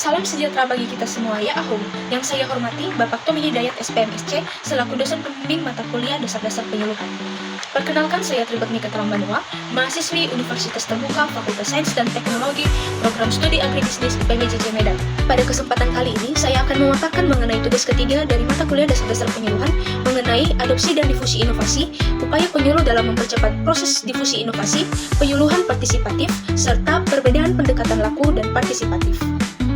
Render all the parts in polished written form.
Salam sejahtera bagi kita semua, ya Ahum. Yang saya hormati, Bapak Tommy Hidayat SPMSC, selaku dosen pembimbing mata kuliah Dasar-Dasar Penyuluhan. Perkenalkan, saya Tribut Nika Banua, mahasiswi Universitas Terbuka, Fakultas Sains dan Teknologi, Program Studi Agribisnis IPB Medan. Pada kesempatan kali ini, saya akan memaparkan mengenai tugas ketiga dari mata kuliah Dasar-Dasar Penyuluhan mengenai adopsi dan difusi inovasi, upaya penyuluh dalam mempercepat proses difusi inovasi, penyuluhan partisipatif, serta perbedaan pendekatan laku dan partisipatif.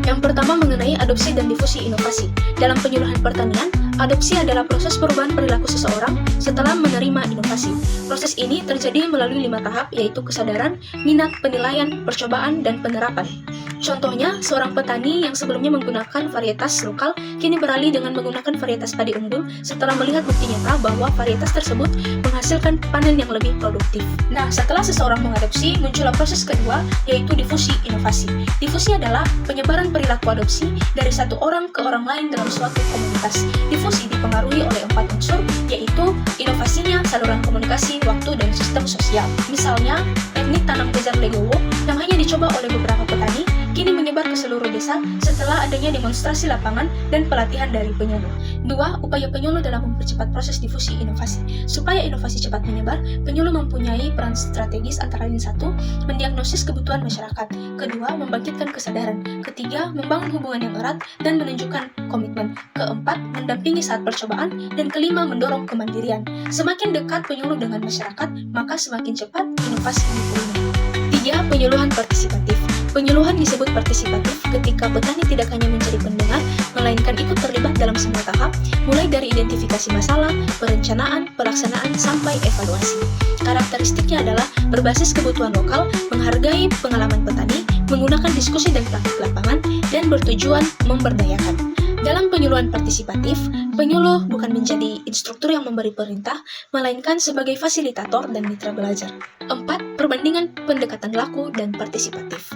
Yang pertama mengenai adopsi dan difusi inovasi. Dalam penyuluhan pertanian, adopsi adalah proses perubahan perilaku seseorang setelah menerima inovasi. Proses ini terjadi melalui 5 tahap, yaitu kesadaran, minat, penilaian, percobaan, dan penerapan. Contohnya, seorang petani yang sebelumnya menggunakan varietas lokal kini beralih dengan menggunakan varietas padi unggul setelah melihat bukti nyata bahwa varietas tersebut menghasilkan panen yang lebih produktif. Nah, setelah seseorang mengadopsi, muncullah proses kedua, yaitu difusi inovasi. Difusi adalah penyebaran perilaku adopsi dari satu orang ke orang lain dalam suatu komunitas. Difusi dipengaruhi oleh 4 unsur, yaitu inovasinya, saluran komunikasi, waktu, dan sistem sosial. Misalnya, teknik tanam kejar legowo yang hanya dicoba oleh beberapa petani, kini menyebar ke seluruh desa setelah adanya demonstrasi lapangan dan pelatihan dari penyuluh. 2. Upaya penyuluh dalam mempercepat proses difusi inovasi. Supaya inovasi cepat menyebar, penyuluh mempunyai peran strategis antara lain 1. Mendiagnosis kebutuhan masyarakat. Kedua, membangkitkan kesadaran. Ketiga, membangun hubungan yang erat dan menunjukkan komitmen. Keempat, mendampingi saat percobaan. Dan kelima, mendorong kemandirian. Semakin dekat penyuluh dengan masyarakat, maka semakin cepat inovasi diterima. 3. Penyuluhan partisipatif. Penyuluhan disebut partisipatif ketika petani tidak hanya menjadi pendengar, melainkan ikut terlibat dalam semua tahap, mulai dari identifikasi masalah, perencanaan, pelaksanaan, sampai evaluasi. Karakteristiknya adalah berbasis kebutuhan lokal, menghargai pengalaman petani, menggunakan diskusi dan praktik lapangan, dan bertujuan memberdayakan. Dalam penyuluhan partisipatif, penyuluh bukan menjadi instruktur yang memberi perintah, melainkan sebagai fasilitator dan mitra belajar. 4. Perbandingan pendekatan laku dan partisipatif.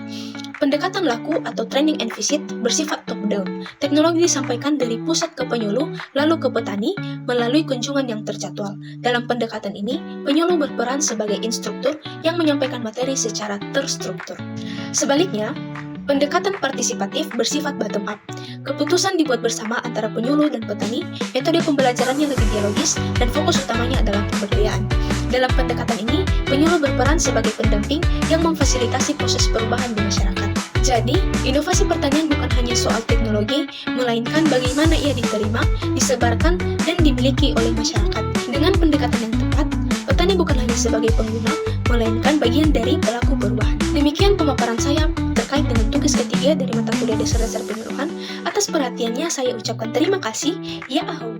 Pendekatan laku atau training and visit bersifat top-down. Teknologi disampaikan dari pusat ke penyuluh, lalu ke petani, melalui kunjungan yang terjadwal. Dalam pendekatan ini, penyuluh berperan sebagai instruktur yang menyampaikan materi secara terstruktur. Sebaliknya, pendekatan partisipatif bersifat bottom-up. Keputusan dibuat bersama antara penyuluh dan petani, metode pembelajarannya lebih dialogis, dan fokus utamanya adalah pemberdayaan. Dalam pendekatan ini, penyuluh berperan sebagai pendamping yang memfasilitasi proses perubahan di masyarakat. Jadi, inovasi pertanian bukan hanya soal teknologi, melainkan bagaimana ia diterima, disebarkan, dan dimiliki oleh masyarakat. Dengan pendekatan yang tepat, petani bukan hanya sebagai pengguna, melainkan bagian dari pelaku perubahan. Demikian pemaparan saya terkait dengan tugas ketiga dari mata kuliah Dasar-Dasar Penyuluhan. Atas perhatiannya saya ucapkan terima kasih. Ya Ahum.